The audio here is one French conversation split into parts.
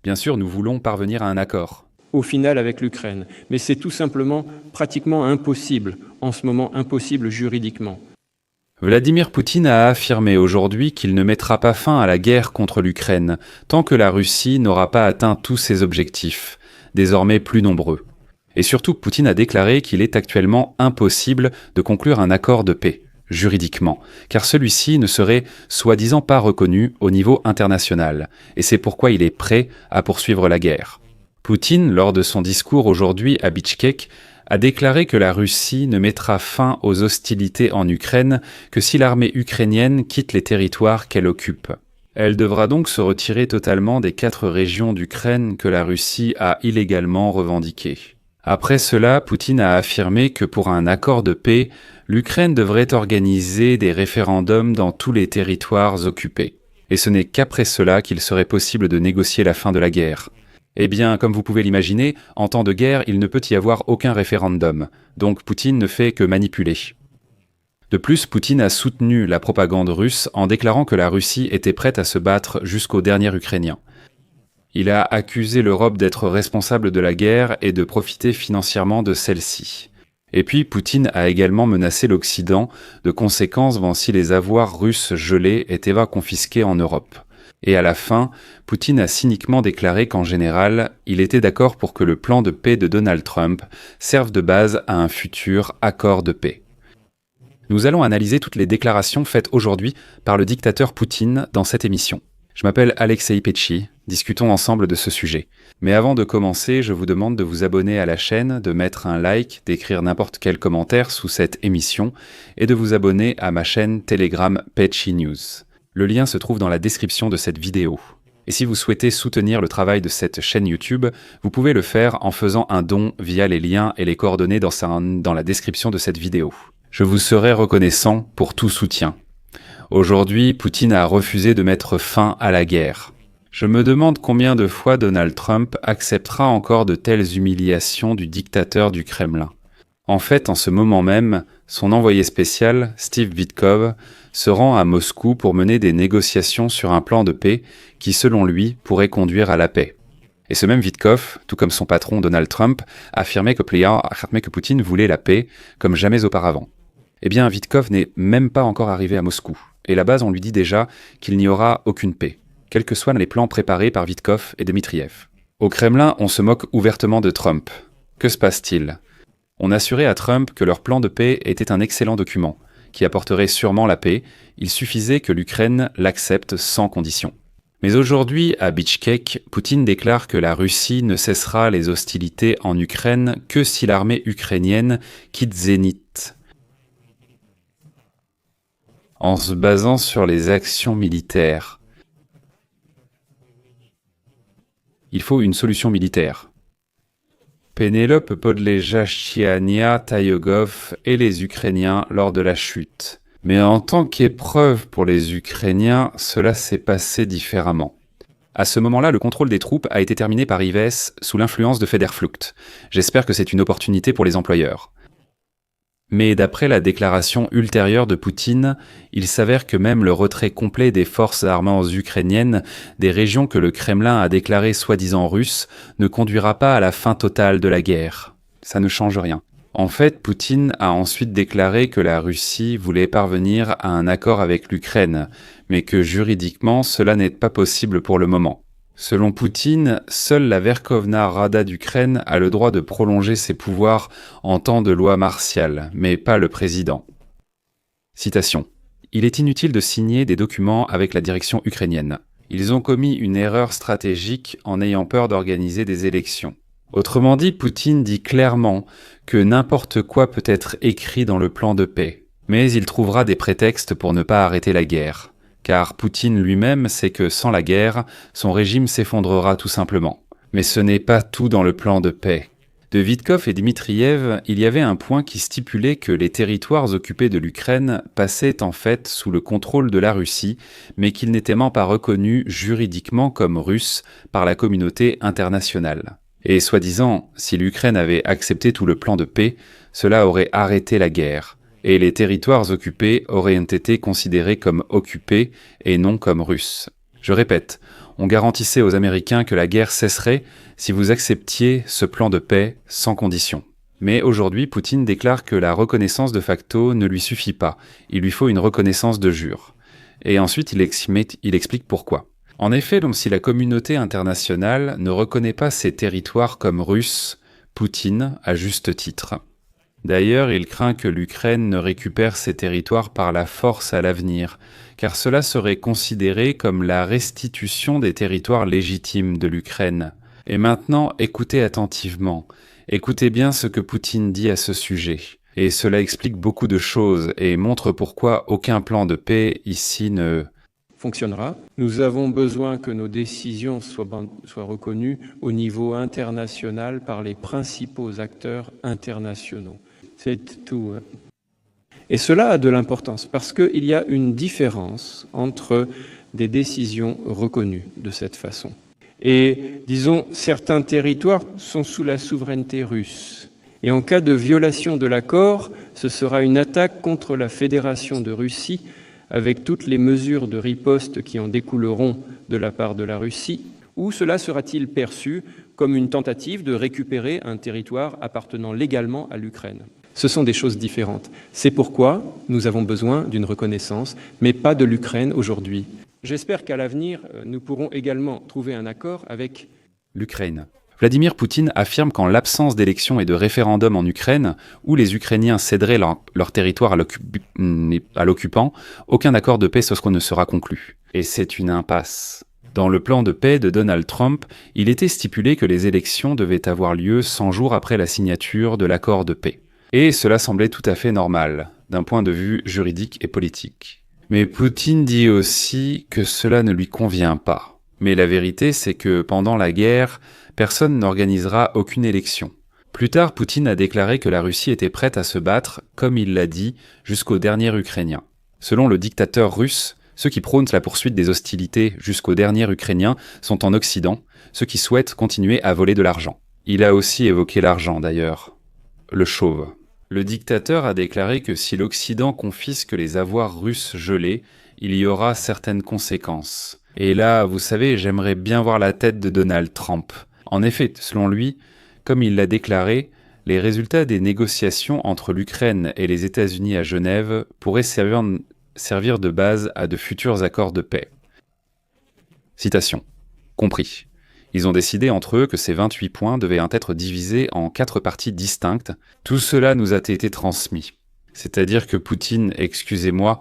Bien sûr, nous voulons parvenir à un accord. Au final avec l'Ukraine. Mais c'est tout simplement pratiquement impossible, en ce moment impossible juridiquement. Vladimir Poutine a affirmé aujourd'hui qu'il ne mettra pas fin à la guerre contre l'Ukraine tant que la Russie n'aura pas atteint tous ses objectifs, désormais plus nombreux. Et surtout, Poutine a déclaré qu'il est actuellement impossible de conclure un accord de paix, juridiquement, car celui-ci ne serait soi-disant pas reconnu au niveau international, et c'est pourquoi il est prêt à poursuivre la guerre. Poutine, lors de son discours aujourd'hui à Bichkek, a déclaré que la Russie ne mettra fin aux hostilités en Ukraine que si l'armée ukrainienne quitte les territoires qu'elle occupe. Elle devra donc se retirer totalement des 4 régions d'Ukraine que la Russie a illégalement revendiquées. Après cela, Poutine a affirmé que pour un accord de paix, l'Ukraine devrait organiser des référendums dans tous les territoires occupés. Et ce n'est qu'après cela qu'il serait possible de négocier la fin de la guerre. Eh bien, comme vous pouvez l'imaginer, en temps de guerre, il ne peut y avoir aucun référendum, donc Poutine ne fait que manipuler. De plus, Poutine a soutenu la propagande russe en déclarant que la Russie était prête à se battre jusqu'au dernier Ukrainien. Il a accusé l'Europe d'être responsable de la guerre et de profiter financièrement de celle-ci. Et puis, Poutine a également menacé l'Occident de conséquences si les avoirs russes gelés étaient confisqués en Europe. Et à la fin, Poutine a cyniquement déclaré qu'en général, il était d'accord pour que le plan de paix de Donald Trump serve de base à un futur accord de paix. Nous allons analyser toutes les déclarations faites aujourd'hui par le dictateur Poutine dans cette émission. Je m'appelle Alexei Petchi, discutons ensemble de ce sujet. Mais avant de commencer, je vous demande de vous abonner à la chaîne, de mettre un like, d'écrire n'importe quel commentaire sous cette émission et de vous abonner à ma chaîne Telegram Petchi News. Le lien se trouve dans la description de cette vidéo. Et si vous souhaitez soutenir le travail de cette chaîne YouTube, vous pouvez le faire en faisant un don via les liens et les coordonnées dans la description de cette vidéo. Je vous serai reconnaissant pour tout soutien. Aujourd'hui, Poutine a refusé de mettre fin à la guerre. Je me demande combien de fois Donald Trump acceptera encore de telles humiliations du dictateur du Kremlin. En fait, en ce moment même, son envoyé spécial, Steve Witkoff, se rend à Moscou pour mener des négociations sur un plan de paix qui, selon lui, pourrait conduire à la paix. Et ce même Witkoff, tout comme son patron Donald Trump, affirmait que Poutine voulait la paix comme jamais auparavant. Eh bien, Witkoff n'est même pas encore arrivé à Moscou. Et là-bas, on lui dit déjà qu'il n'y aura aucune paix, quels que soient les plans préparés par Witkoff et Dmitriev. Au Kremlin, on se moque ouvertement de Trump. Que se passe-t-il ? On assurait à Trump que leur plan de paix était un excellent document, qui apporterait sûrement la paix, il suffisait que l'Ukraine l'accepte sans condition. Mais aujourd'hui, à Bichkek, Poutine déclare que la Russie ne cessera les hostilités en Ukraine que si l'armée ukrainienne quitte Zénith, en se basant sur les actions militaires. Il faut une solution militaire. Pénélope Podleja-Chiania Taïogov et les Ukrainiens lors de la chute. Mais en tant qu'épreuve pour les Ukrainiens, cela s'est passé différemment. À ce moment-là, le contrôle des troupes a été terminé par Ives sous l'influence de Federflucht. J'espère que c'est une opportunité pour les employeurs. Mais d'après la déclaration ultérieure de Poutine, il s'avère que même le retrait complet des forces armées ukrainiennes des régions que le Kremlin a déclarées soi-disant russes ne conduira pas à la fin totale de la guerre. Ça ne change rien. En fait, Poutine a ensuite déclaré que la Russie voulait parvenir à un accord avec l'Ukraine, mais que juridiquement cela n'est pas possible pour le moment. Selon Poutine, seule la Verkhovna Rada d'Ukraine a le droit de prolonger ses pouvoirs en temps de loi martiale, mais pas le président. Citation. Il est inutile de signer des documents avec la direction ukrainienne. Ils ont commis une erreur stratégique en ayant peur d'organiser des élections. Autrement dit, Poutine dit clairement que n'importe quoi peut être écrit dans le plan de paix, mais il trouvera des prétextes pour ne pas arrêter la guerre. Car Poutine lui-même sait que sans la guerre, son régime s'effondrera tout simplement. Mais ce n'est pas tout dans le plan de paix. De Witkoff et Dmitriev, il y avait un point qui stipulait que les territoires occupés de l'Ukraine passaient en fait sous le contrôle de la Russie, mais qu'ils n'étaient même pas reconnus juridiquement comme russes par la communauté internationale. Et soi-disant, si l'Ukraine avait accepté tout le plan de paix, cela aurait arrêté la guerre. Et les territoires occupés auraient été considérés comme occupés et non comme russes. Je répète, On garantissait aux Américains que la guerre cesserait si vous acceptiez ce plan de paix sans condition. Mais aujourd'hui, Poutine déclare que la reconnaissance de facto ne lui suffit pas. Il lui faut une reconnaissance de jure. Et ensuite, il explique pourquoi. En effet, donc, si la communauté internationale ne reconnaît pas ces territoires comme russes, Poutine a juste titre. D'ailleurs, il craint que l'Ukraine ne récupère ces territoires par la force à l'avenir, car cela serait considéré comme la restitution des territoires légitimes de l'Ukraine. Et maintenant, écoutez attentivement. Écoutez bien ce que Poutine dit à ce sujet. Et cela explique beaucoup de choses et montre pourquoi aucun plan de paix ici ne fonctionnera. Nous avons besoin que nos décisions soient reconnues au niveau international par les principaux acteurs internationaux. C'est tout. Et cela a de l'importance parce qu'il y a une différence entre des décisions reconnues de cette façon. Et disons, certains territoires sont sous la souveraineté russe. Et en cas de violation de l'accord, ce sera une attaque contre la Fédération de Russie, avec toutes les mesures de riposte qui en découleront de la part de la Russie, ou cela sera-t-il perçu comme une tentative de récupérer un territoire appartenant légalement à l'Ukraine ? Ce sont des choses différentes. C'est pourquoi nous avons besoin d'une reconnaissance, mais pas de l'Ukraine aujourd'hui. J'espère qu'à l'avenir, nous pourrons également trouver un accord avec l'Ukraine. Vladimir Poutine affirme qu'en l'absence d'élections et de référendum en Ukraine, où les Ukrainiens céderaient leur territoire à l'occupant, aucun accord de paix ne sera conclu. Et c'est une impasse. Dans le plan de paix de Donald Trump, il était stipulé que les élections devaient avoir lieu 100 jours après la signature de l'accord de paix. Et cela semblait tout à fait normal, d'un point de vue juridique et politique. Mais Poutine dit aussi que cela ne lui convient pas. Mais la vérité, c'est que pendant la guerre, personne n'organisera aucune élection. Plus tard, Poutine a déclaré que la Russie était prête à se battre, comme il l'a dit, jusqu'au dernier Ukrainien. Selon le dictateur russe, ceux qui prônent la poursuite des hostilités jusqu'au dernier Ukrainien sont en Occident, ceux qui souhaitent continuer à voler de l'argent. Il a aussi évoqué l'argent, d'ailleurs. Le chauve. Le dictateur a déclaré que si l'Occident confisque les avoirs russes gelés, il y aura certaines conséquences. Et là, vous savez, j'aimerais bien voir la tête de Donald Trump. En effet, selon lui, comme il l'a déclaré, les résultats des négociations entre l'Ukraine et les États-Unis à Genève pourraient servir de base à de futurs accords de paix. Citation. Compris. Ils ont décidé entre eux que ces 28 points devaient être divisés en 4 parties distinctes. Tout cela nous a été transmis. C'est-à-dire que Poutine, excusez-moi,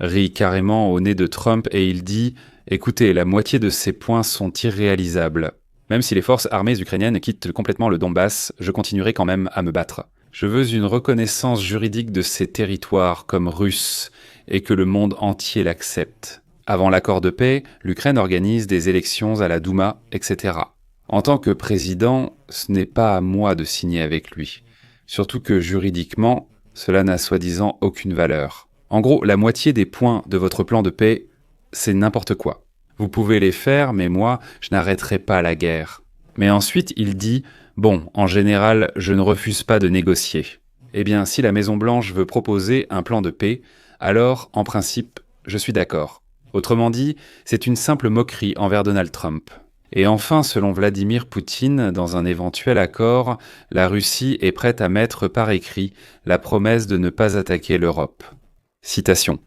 rit carrément au nez de Trump et il dit « Écoutez, la moitié de ces points sont irréalisables. Même si les forces armées ukrainiennes quittent complètement le Donbass, je continuerai quand même à me battre. Je veux une reconnaissance juridique de ces territoires comme russes et que le monde entier l'accepte. » Avant l'accord de paix, l'Ukraine organise des élections à la Douma, etc. En tant que président, ce n'est pas à moi de signer avec lui. Surtout que juridiquement, cela n'a soi-disant aucune valeur. En gros, la moitié des points de votre plan de paix, c'est n'importe quoi. Vous pouvez les faire, mais moi, je n'arrêterai pas la guerre. Mais ensuite, il dit « Bon, en général, je ne refuse pas de négocier. » Eh bien, si la Maison-Blanche veut proposer un plan de paix, alors, en principe, je suis d'accord. Autrement dit, c'est une simple moquerie envers Donald Trump. Et enfin, selon Vladimir Poutine, dans un éventuel accord, la Russie est prête à mettre par écrit la promesse de ne pas attaquer l'Europe. Citation.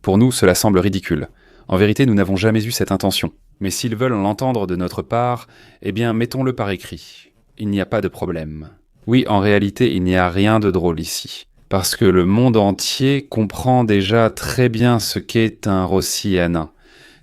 Pour nous, cela semble ridicule. En vérité, nous n'avons jamais eu cette intention. Mais s'ils veulent l'entendre de notre part, eh bien, mettons-le par écrit. Il n'y a pas de problème. Oui, en réalité, il n'y a rien de drôle ici. Parce que le monde entier comprend déjà très bien ce qu'est un rossianin.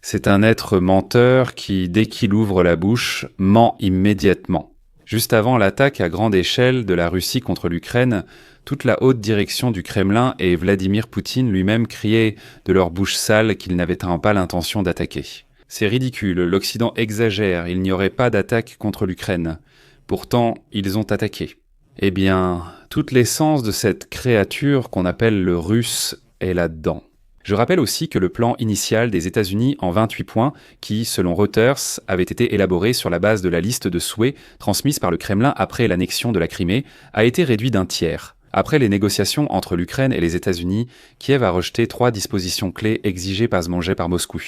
C'est un être menteur qui, dès qu'il ouvre la bouche, ment immédiatement. Juste avant l'attaque à grande échelle de la Russie contre l'Ukraine, toute la haute direction du Kremlin et Vladimir Poutine lui-même criaient de leur bouche sale qu'ils n'avaient pas l'intention d'attaquer. C'est ridicule, l'Occident exagère, il n'y aurait pas d'attaque contre l'Ukraine. Pourtant, ils ont attaqué. Eh bien, toute l'essence de cette créature qu'on appelle le russe est là-dedans. Je rappelle aussi que le plan initial des États-Unis en 28 points, qui, selon Reuters, avait été élaboré sur la base de la liste de souhaits transmise par le Kremlin après l'annexion de la Crimée, a été réduit d'un tiers. Après les négociations entre l'Ukraine et les États-Unis, Kiev a rejeté 3 dispositions clés exigées par Moscou.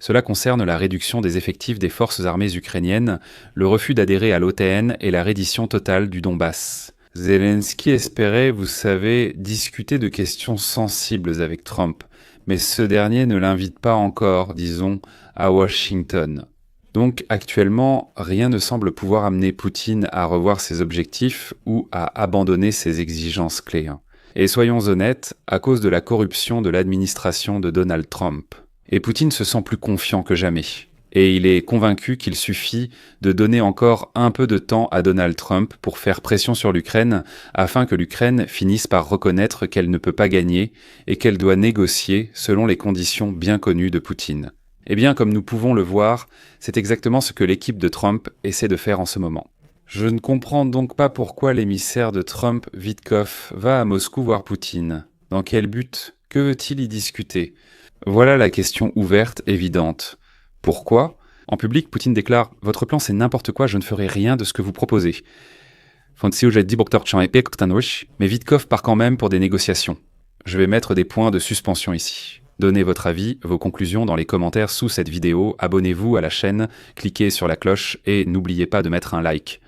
Cela concerne la réduction des effectifs des forces armées ukrainiennes, le refus d'adhérer à l'OTAN et la reddition totale du Donbass. Zelensky espérait, vous savez, discuter de questions sensibles avec Trump, mais ce dernier ne l'invite pas encore, disons, à Washington. Donc actuellement, rien ne semble pouvoir amener Poutine à revoir ses objectifs ou à abandonner ses exigences clés. Et soyons honnêtes, à cause de la corruption de l'administration de Donald Trump. Et Poutine se sent plus confiant que jamais. Et il est convaincu qu'il suffit de donner encore un peu de temps à Donald Trump pour faire pression sur l'Ukraine afin que l'Ukraine finisse par reconnaître qu'elle ne peut pas gagner et qu'elle doit négocier selon les conditions bien connues de Poutine. Eh bien, comme nous pouvons le voir, c'est exactement ce que l'équipe de Trump essaie de faire en ce moment. Je ne comprends donc pas pourquoi l'émissaire de Trump, Witkoff, va à Moscou voir Poutine. Dans quel but? Que veut-il y discuter? Voilà la question ouverte, évidente. Pourquoi? En public, Poutine déclare « Votre plan c'est n'importe quoi, je ne ferai rien de ce que vous proposez ». Mais Witkoff part quand même pour des négociations. Je vais mettre des points de suspension ici. Donnez votre avis, vos conclusions dans les commentaires sous cette vidéo, abonnez-vous à la chaîne, cliquez sur la cloche et n'oubliez pas de mettre un like.